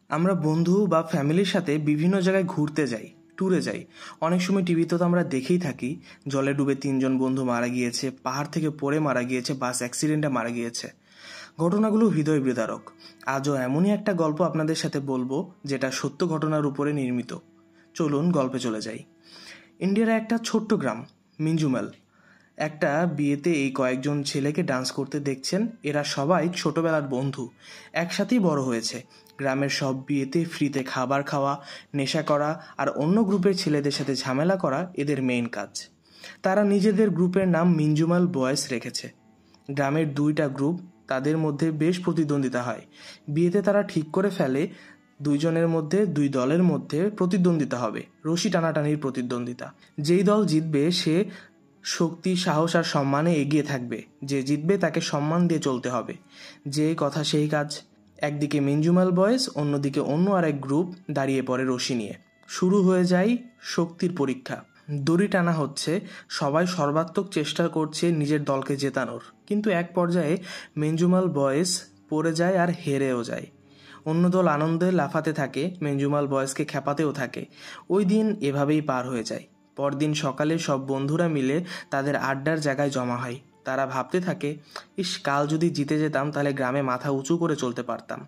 আমরা বন্ধু বা ফ্যামিলির সাথে বিভিন্ন জায়গায় ঘুরতে যাই, ট্যুরে যাই। অনেক সময় টিভিতে তো আমরা দেখেই থাকি, জলে ডুবে 3জন বন্ধু মারা গিয়েছে, পাহাড় থেকে পড়ে মারা গিয়েছে, বাস অ্যাক্সিডেন্টে মারা গিয়েছে। ঘটনাগুলো হৃদয় বিদারক। আজও এমনই একটা গল্প আপনাদের সাথে বলবো, যেটা সত্য ঘটনার উপরে নির্মিত। চলুন গল্পে চলে যাই। ইন্ডিয়ার একটা ছোট্ট গ্রাম, মিঞ্জুমাল। একটা বিয়েতে এই কয়েকজন ছেলেকে ডান্স করতে দেখছেন। এরা সবাই ছোটবেলার বন্ধু, একসাথেই বড় হয়েছে। গ্রামের সব বিয়েতে ফ্রিতে খাবার খাওয়া, নেশা করা আর অন্য গ্রুপের ছেলেদের সাথে ঝামেলা করা এদের মেইন কাজ। তারা নিজেদের গ্রুপের নাম মিঞ্জুমাল বয়েজ রেখেছে। গ্রামের 2টা গ্রুপ, তাদের মধ্যে বেশ প্রতিদ্বন্দ্বিতা হয়। বিয়েতে তারা ঠিক করে ফেলে 2জনের মধ্যে 2 দলের মধ্যে প্রতিদ্বন্দ্বিতা হবে, রশি টানাটানির প্রতিদ্বন্দ্বিতা। যেই দল জিতবে সে শক্তি, সাহস আর সম্মানে এগিয়ে থাকবে। যে জিতবে তাকে সম্মান দিয়ে চলতে হবে। যে কথা সেই কাজ। একদিকে মিঞ্জুমাল বয়েজ, অন্যদিকে অন্য আরেক গ্রুপ দাঁড়িয়ে পড়ে রশি নিয়ে। শুরু হয়ে যায় শক্তির পরীক্ষা। দড়ি টানা হচ্ছে, সবাই সর্বাত্মক চেষ্টা করছে নিজের দলকে জেতানোর। কিন্তু এক পর্যায়ে মিঞ্জুমাল বয়েজ পড়ে যায় আর হেরেও যায়। অন্য দল আনন্দে লাফাতে থাকে, মিঞ্জুমাল বয়েজকে খেপাতেও থাকে। ওই দিন এভাবেই পার হয়ে যায়। পরদিন সকালে সব বন্ধুরা মিলে তাদের আড্ডার জায়গায় জমা হয়। তারা ভাবতে থাকে, ইস, কাল যদি জিতে যেতাম তাহলে গ্রামে মাথা উঁচু করে চলতে পারতাম।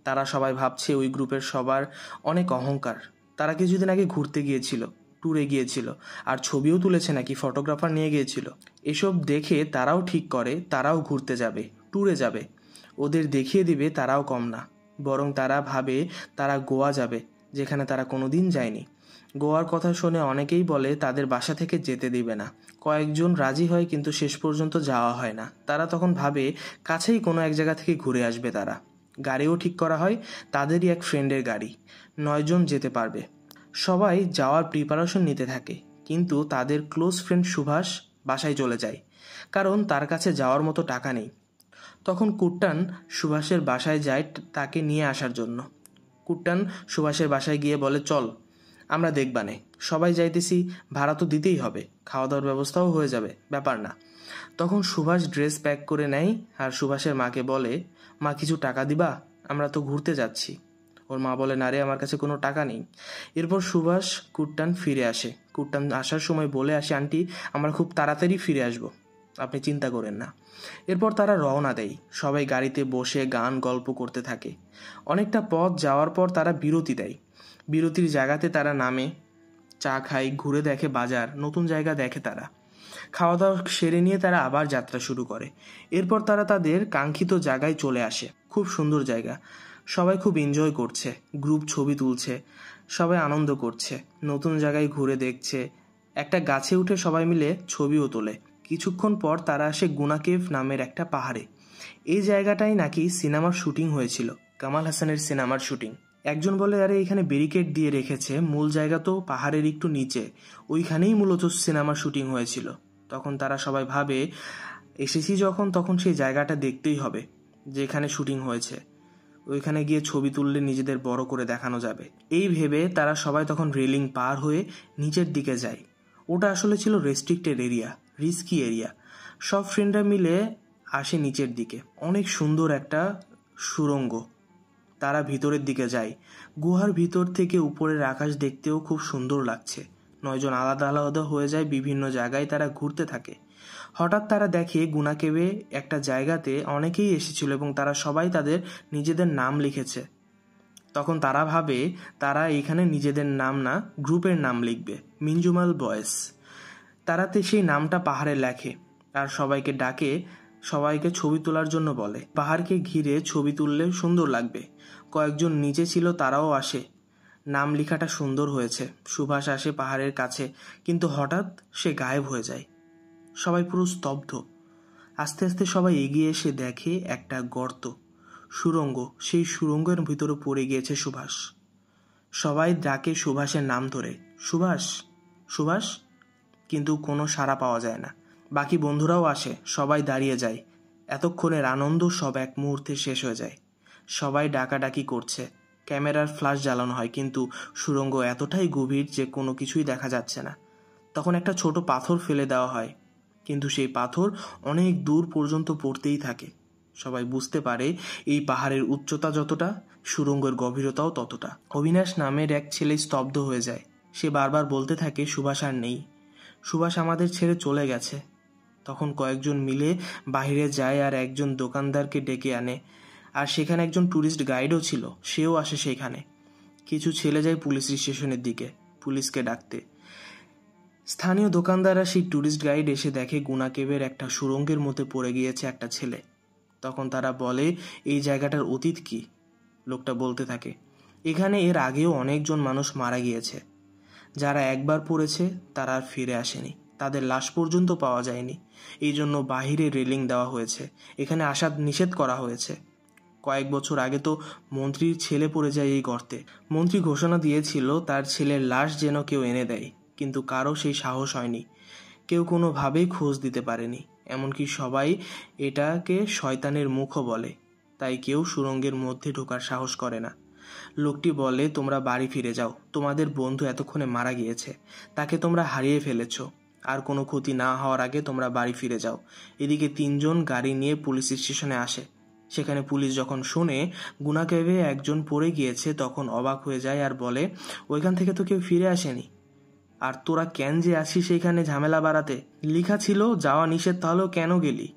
তারা সবাই ভাবছে ওই গ্রুপের সবার অনেক অহংকার। তারা কিছুদিন আগে ঘুরতে গিয়েছিল, ট্যুরে গিয়েছিল, আর ছবিও তুলেছে, নাকি ফটোগ্রাফার নিয়ে গিয়েছিল। এসব দেখে তারাও ঠিক করে তারাও ঘুরতে যাবে, ট্যুরে যাবে। ওদের দেখিয়ে দিবে তারাও কম না। বরং তারা ভাবে তারা গোয়া যাবে, যেখানে তারা কোনোদিন যায়নি। গোয়ার কথা শুনে অনেকেই বলে তাদের বাসা থেকে যেতে দিবে না। কয়েকজন রাজি হয়, কিন্তু শেষ পর্যন্ত যাওয়া হয় না। তারা তখন ভাবে কাছেই কোনো এক জায়গা থেকে ঘুরে আসবে তারা। গাড়িও ঠিক করা হয়, তাদেরই এক ফ্রেন্ডের গাড়ি। 9জন যেতে পারবে। সবাই যাওয়ার প্রিপারেশন নিতে থাকে, কিন্তু তাদের ক্লোজ ফ্রেন্ড সুভাষ বাসায় চলে যায়, কারণ তার কাছে যাওয়ার মতো টাকা নেই। তখন কুট্টান সুভাষের বাসায় যায় তাকে নিয়ে আসার জন্য। কুট্টান সুভাষের বাসায় গিয়ে বলে, চল, আমরা দেখবানে, সবাই যাইতেছি, ভাড়া তো দিতেই হবে, খাওয়া দাওয়ার ব্যবস্থাও হয়ে যাবে, ব্যাপার না। তখন সুভাষ ড্রেস প্যাক করে নেয় আর সুভাষের মাকে বলে, মা, কিছু টাকা দিবা, আমরা তো ঘুরতে যাচ্ছি। ওর মা বলে, না রে, আমার কাছে কোনো টাকা নেই। এরপর সুভাষ কুট্টান ফিরে আসে। কুট্টান আসার সময় বলে আসে, আন্টি, আমরা খুব তাড়াতাড়ি ফিরে আসব, আপনি চিন্তা করেন না। এরপর তারা রওনা দেয়। সবাই গাড়িতে বসে গান গল্প করতে থাকে। অনেকটা পথ যাওয়ার পর তারা বিরতি দেয়। বিরতির জায়গাতে তারা নামে, চা খায়, ঘুরে দেখে বাজার, নতুন জায়গা দেখে তারা। খাওয়া দাওয়া সেরে নিয়ে তারা আবার যাত্রা শুরু করে। এরপর তারা তাদের কাঙ্ক্ষিত জায়গায় চলে আসে। খুব সুন্দর জায়গা, সবাই খুব এনজয় করছে, গ্রুপ ছবি তুলছে, সবাই আনন্দ করছে, নতুন জায়গায় ঘুরে দেখছে। একটা গাছে উঠে সবাই মিলে ছবিও তোলে। কিছুক্ষণ পর তারা আসে গুনা কেভ নামের একটা পাহাড়ে। এই জায়গাটাই নাকি সিনেমার শুটিং হয়েছিল, কামাল হাসানের সিনেমার শুটিং। একজন বলে, আরে এখানে ব্যারিকেড দিয়ে রেখেছে, মূল জায়গা তো পাহাড়ের একটু নিচে, ওইখানেই মূলত সিনেমার শুটিং হয়েছিল। তখন তারা সবাই ভাবে, এসেছি যখন, তখন সেই জায়গাটা দেখতেই হবে যেখানে শুটিং হয়েছে। ওইখানে গিয়ে ছবি তুললে নিজেদের বড় করে দেখানো যাবে। এই ভেবে তারা সবাই তখন রেলিং পার হয়ে নিচের দিকে যায়। ওটা আসলে ছিল রেস্ট্রিক্টেড এরিয়া, রিস্কি এরিয়া। সব ফ্রেন্ডরা মিলে আসে নিচের দিকে। অনেক সুন্দর একটা সুড়ঙ্গ। তারা ভিতরের দিকে যায়। গুহার ভিতর থেকে উপরের আকাশ দেখতেও খুব সুন্দর লাগছে। 9জন আলাদা আলাদা হয়ে যায়, বিভিন্ন জায়গায় তারা ঘুরতে থাকে। হঠাৎ তারা দেখে গুনা কেভে একটা জায়গাতে অনেকেই এসেছিল এবং তারা সবাই তাদের নিজেদের নাম লিখেছে। তখন তারা ভাবে তারা এখানে নিজেদের নাম না, গ্রুপের নাম লিখবে, মিঞ্জুমাল বয়েজ। তারাতে সেই নামটা পাহাড়ে লেখে আর সবাইকে ডাকে, সবাইকে ছবি তোলার জন্য বলে। পাহাড়কে ঘিরে ছবি তুললে সুন্দর লাগবে। কয়েকজন নিচে ছিল, তারাও আসে। নাম লেখাটা সুন্দর হয়েছে। সুভাষ আসে পাহাড়ের কাছে, কিন্তু হঠাৎ সে গায়েব হয়ে যায়। সবাই পুরো স্তব্ধ। আস্তে আস্তে সবাই এগিয়ে এসে দেখে একটা গর্ত, সুড়ঙ্গ। সেই সুড়ঙ্গের ভিতরে পড়ে গিয়েছে সুভাষ। সবাই ডাকে সুভাষের নাম ধরে, সুভাষ, সুভাষ, কিন্তু কোনো সাড়া পাওয়া যায় না। বাকি বন্ধুরাও আসে, সবাই দাঁড়িয়ে যায়। এতক্ষণের আনন্দ সব এক মুহূর্তে শেষ হয়ে যায়। সবাই ডাকাডাকি করছে, ক্যামেরার ফ্ল্যাশ জ্বালানো হয়, কিন্তু সুড়ঙ্গ এতটাই গভীর যে কোনো কিছুই দেখা যাচ্ছে না। তখন একটা ছোট পাথর ফেলে দেওয়া হয়, কিন্তু সেই পাথর অনেক দূর পর্যন্ত পড়তেই থাকে। সবাই বুঝতে পারে এই পাহাড়ের উচ্চতা যতটা, সুড়ঙ্গের গভীরতাও ততটা। অবিনাশ নামের এক ছেলে স্তব্ধ হয়ে যায়। সে বারবার বলতে থাকে সুভাষ আর নেই, সুভাষ আমাদের ছেড়ে চলে গেছে। তখন কয়েকজন মিলে বাইরে যায় আর একজন দোকানদারকে ডেকে আনে, আর সেখানে একজন ট্যুরিস্ট গাইডও ছিল, সেও আসে সেখানে। কিছু ছেলে যায় পুলিশ স্টেশনের দিকে পুলিশকে ডাকতে। স্থানীয় দোকানদাররা সেই ট্যুরিস্ট গাইড এসে দেখে গুনা কেভের একটা সুড়ঙ্গের মধ্যে পড়ে গিয়েছে একটা ছেলে। তখন তারা বলে এই জায়গাটার অতীত কি। লোকটা বলতে থাকে এখানে এর আগেও অনেকজন মানুষ মারা গিয়েছে, যারা একবার পড়েছে তারা আর ফিরে আসেনি, তাদের লাশ পর্যন্ত পাওয়া যায়নি। এই জন্য বাহিরে রেলিং দেওয়া হয়েছে, এখানে আসা নিষেধ করা হয়েছে। কয়েক বছর আগে তো মন্ত্রীর ছেলে পড়ে যায় এই গর্তে। মন্ত্রী ঘোষণা দিয়েছিল তার ছেলের লাশ যেন কেউ এনে দেয়, কিন্তু কারো সেই সাহস হয়নি। কেউ কোনোভাবেই খোঁজ দিতে পারেনি, এমনকি সবাই এটাকে শয়তানের মুখও বলে, তাই কেউ সুড়ঙ্গের মধ্যে ঢোকার সাহস করে না। লোকটি বলে তোমরা বাড়ি ফিরে যাও, তোমাদের বন্ধু এতক্ষণে মারা গিয়েছে, তাকে তোমরা হারিয়ে ফেলেছ, আর কোনো ক্ষতি না হওয়ার আগে তোমরা বাড়ি ফিরে যাও। এদিকে 3 জন গাড়ি নিয়ে পুলিশ স্টেশনে আসে। সেখানে পুলিশ যখন শোনে গুনা কেভে একজন পড়ে গিয়েছে তখন অবাক হয়ে যায় আর বলে ওইখান থেকে তো কেউ ফিরে আসেনি, আর তোরা কেন যে আসিস সেইখানে ঝামেলা বাড়াতে? লেখা ছিল যাওয়া নিষেধ, তাহলেও কেন গেলি?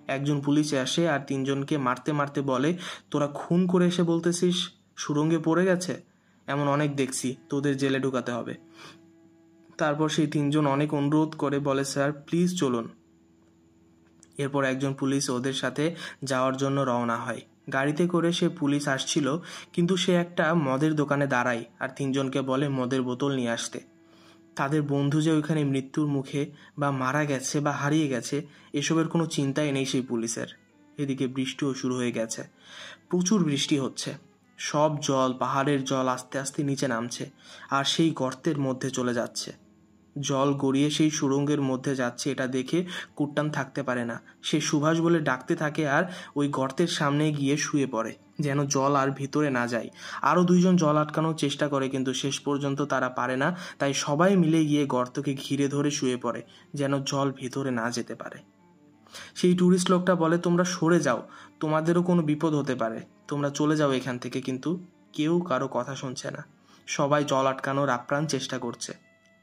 একজন পুলিশে আসে আর 3 জনকে মারতে মারতে বলে তোরা খুন করে এসে বলতেছিস সুড়ঙ্গে পড়ে গেছে, এমন অনেক দেখছি, তোদের জেলে ঢুকাতে হবে। তারপর সেই 3 জন অনেক অনুরোধ করে বলে স্যার প্লিজ চলুন। এরপর একজন পুলিশ ওদের সাথে যাওয়ার জন্য রওনা হয়। গাড়িতে করে সে পুলিশ আসছিল, কিন্তু সে একটা মদের দোকানে দাঁড়ায় আর 3 জনকে বলে মদের বোতল নিয়ে আসতে। তাদের বন্ধু যে ওইখানে মৃত্যুর মুখে বা মারা গেছে বা হারিয়ে গেছে এসবের কোনো চিন্তাই নেই সেই পুলিশের। এদিকে বৃষ্টিও শুরু হয়ে গেছে, প্রচুর বৃষ্টি হচ্ছে। সব জল, পাহাড়ের জল আস্তে আস্তে নিচে নামছে আর সেই গর্তের মধ্যে চলে যাচ্ছে। জল গড়িয়ে সেই সুড়ঙ্গের মধ্যে যাচ্ছে, এটা দেখে কুট্টান থাকতে পারে না। সে সুভাষ বলে ডাকতে থাকে আর ওই গর্তের সামনে গিয়ে শুয়ে পড়ে যেন জল আর ভিতরে না যায়। আরও 2 জন জল আটকানোর চেষ্টা করে, কিন্তু শেষ পর্যন্ত তারা পারে না, তাই সবাই মিলে গিয়ে গর্তকে ঘিরে ধরে শুয়ে পড়ে যেন জল ভিতরে না যেতে পারে। সেই ট্যুরিস্ট লোকটা বলে তোমরা সরে যাও, তোমাদেরও কোনো বিপদ হতে পারে, তোমরা চলে যাও এখান থেকে। কিন্তু কেউ কারো কথা শুনছে না, সবাই জল আটকানোর আপ্রাণ চেষ্টা করছে।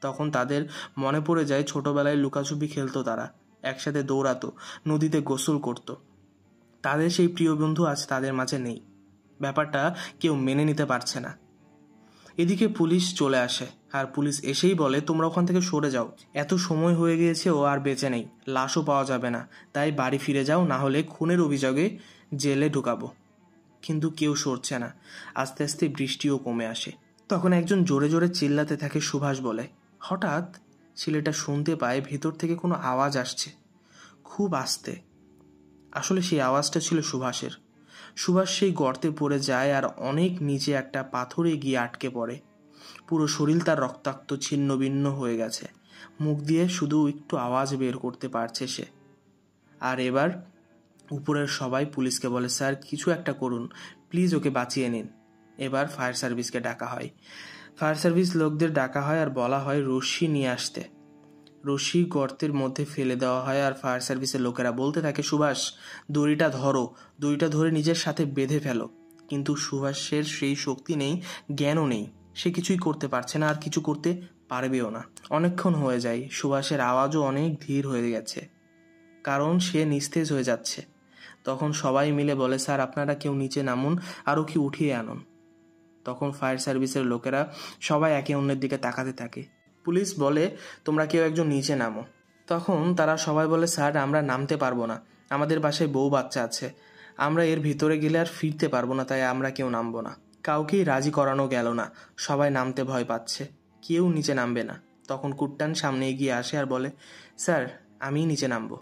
তখন তাদের মনে পড়ে যায় ছোটবেলায় লুকাছুপি খেলতো তারা, একসাথে দৌড়াতো, নদীতে গোসল করত। তাদের সেই প্রিয় বন্ধু আজ তাদের মাঝে নেই। ব্যাপারটা কেউ মেনে নিতে পারছে না। এদিকে পুলিশ চলে আসে আর পুলিশ এসেই বলে তোমরা ওখান থেকে সরে যাও, এত সময় হয়ে গিয়েছে, ও আর বেঁচে নেই, লাশও পাওয়া যাবে না, তাই বাড়ি ফিরে যাও, না হলে খুনের অভিযোগে জেলে ঢুকাবো। কিন্তু কেউ সরছে না। আস্তে আস্তে বৃষ্টিও কমে আসে। তখন একজন জোরে জোরে চিল্লাতে থাকে সুভাষ বলে। হঠাৎ ছেলেটা শুনতে পায় ভেতর থেকে কোনো আওয়াজ আসছে, খুব আস্তে। আসলে সেই আওয়াজটা ছিল সুভাষের। সুভাষ সেই গর্তে পড়ে যায় আর অনেক নিচে একটা পাথরে গিয়ে আটকে পড়ে। পুরো শরীর তার রক্তাক্ত ছিন্ন ভিন্ন হয়ে গেছে, মুখ দিয়ে শুধু একটু আওয়াজ বের করতে পারছে সে। আর এবার উপরের সবাই পুলিশকে বলে স্যার কিছু একটা করুন, প্লিজ ওকে বাঁচিয়ে নিন। এবার ফায়ার সার্ভিসকে ডাকা হয়। ফায়ার সার্ভিস লোকদের ডাকা হয় আর বলা হয় রশ্মি নিয়ে আসতে। রশ্মি গর্তের মধ্যে ফেলে দেওয়া হয় আর ফায়ার সার্ভিসের লোকেরা বলতে থাকে সুভাষ দড়িটা ধরো, দড়িটা ধরে নিজের সাথে বেঁধে ফেলো। কিন্তু সুভাষের সেই শক্তি নেই, জ্ঞানও নেই, সে কিছুই করতে পারছে না আর কিছু করতে পারবেও না। অনেকক্ষণ হয়ে যায়, সুভাষের আওয়াজও অনেক ধীর হয়ে গেছে, কারণ সে নিস্তেজ হয়ে যাচ্ছে। তখন সবাই মিলে বলে স্যার আপনারা কেউ নিচে নামুন আর ওকে উঠিয়ে আনুন। তখন ফায়ার সার্ভিসের লোকেরা সবাই একে অন্যের দিকে তাকাতে থাকে। পুলিশ বলে তোমরা কেউ একজন নিচে নামো। তখন তারা সবাই বলে স্যার আমরা নামতে পারবো না, আমাদের বাসায় বউ বাচ্চা আছে, আমরা এর ভিতরে গেলে আর ফিরতে পারবো না, তাই আমরা কেউ নামবো না। কাউকেই রাজি করানো গেল না, সবাই নামতে ভয় পাচ্ছে, কেউ নিচে নামবে না। তখন কুট্টান সামনে এগিয়ে আসে আর বলে স্যার আমিই নিচে নামবো।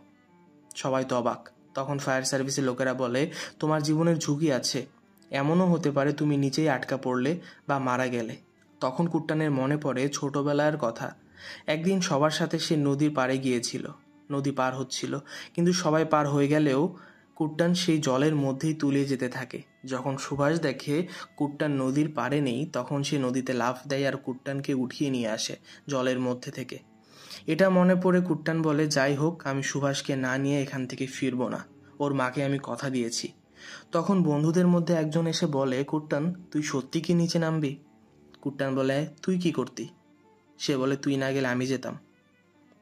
সবাই তো অবাক। তখন ফায়ার সার্ভিসের লোকেরা বলে তোমার জীবনের ঝুঁকি আছে, এমনও হতে পারে তুমি নিচেই আটকা পড়লে বা মারা গেলে। তখন কুট্টানের মনে পড়ে ছোটবেলার কথা। একদিন সবার সাথে সে নদীর পাড়ে গিয়েছিল, নদী পার হচ্ছিল, কিন্তু সবাই পার হয়ে গেলেও কুট্টান সেই জলের মধ্যেই তলিয়ে যেতে থাকে। যখন সুভাষ দেখে কুট্টান নদীর পাড়ে নেই, তখন সে নদীতে লাফ দেয় আর কুট্টানকে উঠিয়ে নিয়ে আসে জলের মধ্যে থেকে। এটা মনে পড়ে কুট্টান বলে যাই হোক আমি সুভাষকে না নিয়ে এখান থেকে ফিরবো না, ওর মাকে আমি কথা দিয়েছি। তখন বন্ধুদের মধ্যে একজন এসে বলে, কুট্টান তুই সত্যি কি নিচে নামবি? কুট্টান বলে, তুই কি করতি? সে বলে, তুই না গেলে আমি যেতাম।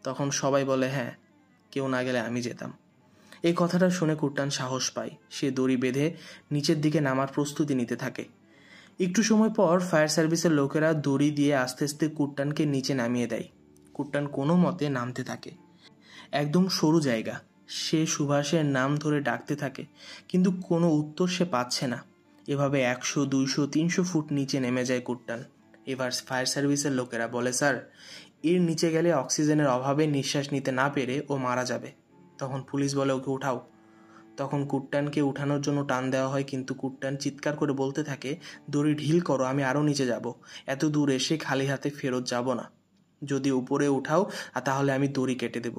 তখন সবাই বলে, হ্যাঁ, কেউ না গেলে আমি যেতাম। এই কথাটা শুনে কুট্টান সাহস পায়। সে দড়ি বেঁধে নিচের দিকে নামার প্রস্তুতি নিতে থাকে। একটু সময় পর ফায়ার সার্ভিসের লোকেরা দড়ি দিয়ে আস্তে আস্তে কুট্টানকে নিচে নামিয়ে দেয়। কুট্টান কোনো মতে নামতে থাকে। একদম সরু জায়গা। সে সুভাষের নাম ধরে ডাকতে থাকে, কিন্তু কোনো উত্তর সে পাচ্ছে না। এভাবে 100, 200, 300 ফুট নিচে নেমে যায় কুট্টান। এবার ফায়ার সার্ভিসের লোকেরা বলে, স্যার, এর নিচে গেলে অক্সিজেনের অভাবে নিঃশ্বাস নিতে না পেরে ও মারা যাবে। তখন পুলিশ বলে, ওকে উঠাও। তখন কুট্টানকে উঠানোর জন্য টান দেওয়া হয়, কিন্তু কুট্টান চিৎকার করে বলতে থাকে, দড়ি ঢিল করো, আমি আরও নিচে যাব। এত দূর এসে খালি হাতে ফেরত যাব না। যদি উপরে উঠাও তাহলে আমি দড়ি কেটে দেব।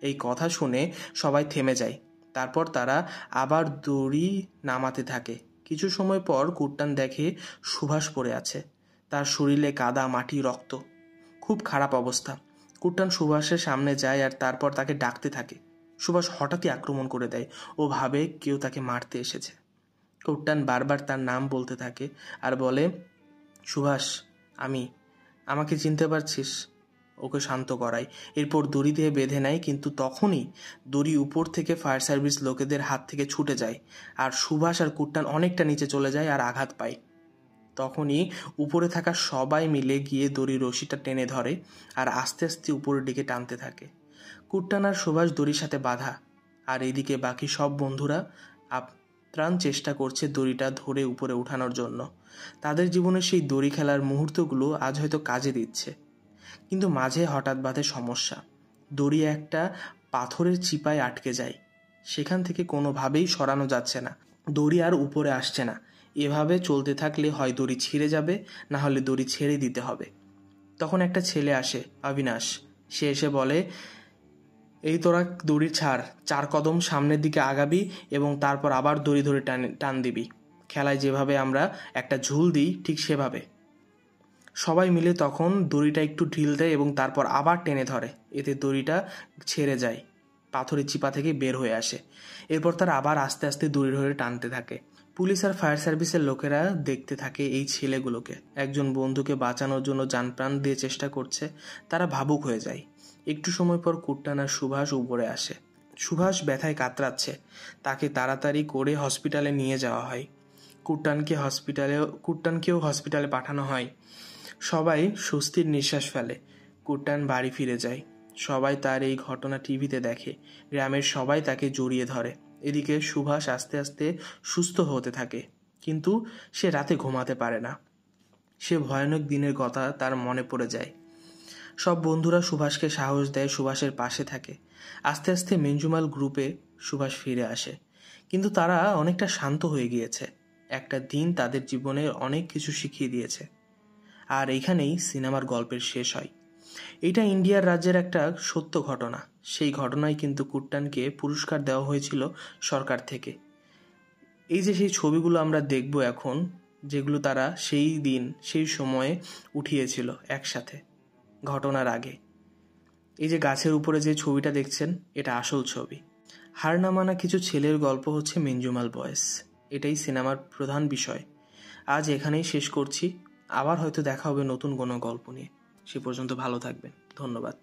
এই কথা শুনে সবাই থেমে যায়। তারপর তারা আবার দড়ি নামাতে থাকে। কিছু সময় পর কুট্টান দেখে সুভাষ পড়ে আছে। তার শরীরে কাদা, মাটি, রক্ত, খুব খারাপ অবস্থা। কুট্টান সুভাষের সামনে যায় আর তারপর তাকে ডাকতে থাকে। সুভাষ হঠাৎই আক্রমণ করে দেয়। ও ভাবে কেউ তাকে মারতে এসেছে। কুট্টান বারবার তার নাম বলতে থাকে আর বলে, সুভাষ, আমাকে চিনতে পারছিস? ওকে শান্ত করায়। এরপর দড়ি দিয়ে বেঁধে নেয়, কিন্তু তখনই দড়ি উপর থেকে ফায়ার সার্ভিস লোকেদের হাত থেকে ছুটে যায় আর সুভাষ আর কুট্টান অনেকটা নিচে চলে যায় আর আঘাত পায়। তখনই উপরে থাকা সবাই মিলে গিয়ে দড়ি রশিটা টেনে ধরে আর আস্তে আস্তে উপরের দিকে টানতে থাকে। কুট্টান আর সুভাষ দড়ির সাথে বাঁধা, আর এদিকে বাকি সব বন্ধুরা আপ্রাণ চেষ্টা করছে দড়িটা ধরে উপরে উঠানোর জন্য। তাদের জীবনের সেই দড়ি খেলার মুহূর্তগুলো আজ হয়তো কাজে দিচ্ছে, কিন্তু মাঝে হঠাৎ বাধে সমস্যা। দড়ি একটা পাথরের চিপায় আটকে যায়। সেখান থেকে কোনোভাবেই সরানো যাচ্ছে না। দড়ি আর উপরে আসছে না। এভাবে চলতে থাকলে হয় দড়ি ছিঁড়ে যাবে, না হলে দড়ি ছেড়ে দিতে হবে। তখন একটা ছেলে আসে, অবিনাশ। সে এসে বলে, এই তোরা দড়ি ছাড়, 4 কদম সামনের দিকে আগাবি এবং তারপর আবার দড়ি ধরে টান দিবি। খেলায় যেভাবে আমরা একটা ঝুল দিই ঠিক সেভাবে। সবাই মিলে তখন দড়িটা একটু ঢিল দেয় এবং তারপর আবার টেনে ধরে। এতে দড়িটা ছেড়ে যায়, পাথরের চিপা থেকে বের হয়ে আসে। এরপর তারা আবার আস্তে আস্তে দড়ি ধরে টানতে থাকে। পুলিশ আর ফায়ার সার্ভিসের লোকেরা দেখতে থাকে এই ছেলেগুলোকে। একজন বন্ধুকে বাঁচানোর জন্য জানপ্রাণ দিয়ে চেষ্টা করছে। তারা ভাবুক হয়ে যায়। একটু সময় পর কুট্টান আর সুভাষ উপরে আসে। সুভাষ ব্যথায় কাতরাচ্ছে। তাকে তাড়াতাড়ি করে হসপিটালে নিয়ে যাওয়া হয়। কুট্টানকেও হসপিটালে পাঠানো হয়। সবাই স্বস্তির নিঃশ্বাস ফেলে। কুট্টান বাড়ি ফিরে যায়। সবাই তার এই ঘটনা টিভিতে দেখে। গ্রামের সবাই তাকে জড়িয়ে ধরে। এদিকে সুভাষ আস্তে আস্তে সুস্থ হতে থাকে, কিন্তু সে রাতে ঘুমাতে পারে না। সে ভয়ানক দিনের কথা তার মনে পড়ে যায়। সব বন্ধুরা সুভাষকে সাহস দেয়, সুভাষের পাশে থাকে। আস্তে আস্তে মেঞ্জুমাল গ্রুপে সুভাষ ফিরে আসে, কিন্তু তারা অনেকটা শান্ত হয়ে গিয়েছে। একটা দিন তাদের জীবনে অনেক কিছু শিখিয়ে দিয়েছে। আর এইখানেই সিনেমার গল্পের শেষ হয়। এটা ইন্ডিয়ার রাজ্যের একটা সত্য ঘটনা। সেই ঘটনায় কিন্তু কুট্টানকে পুরস্কার দেওয়া হয়েছিল সরকার থেকে। এই যে সেই ছবিগুলো আমরা দেখব এখন, যেগুলো তারা সেই দিন সেই সময়ে উঠিয়েছিল একসাথে ঘটনার আগে। এই যে গাছের উপরে যে ছবিটা দেখছেন, এটা আসল ছবি। হার না মানা কিছু ছেলের গল্প হচ্ছে মেঞ্জুমাল বয়েস। এটাই সিনেমার প্রধান বিষয়। আজ এখানেই শেষ করছি। আবার হয়তো দেখা হবে নতুন কোনো গল্প নিয়ে। সে পর্যন্ত ভালো থাকবেন। ধন্যবাদ।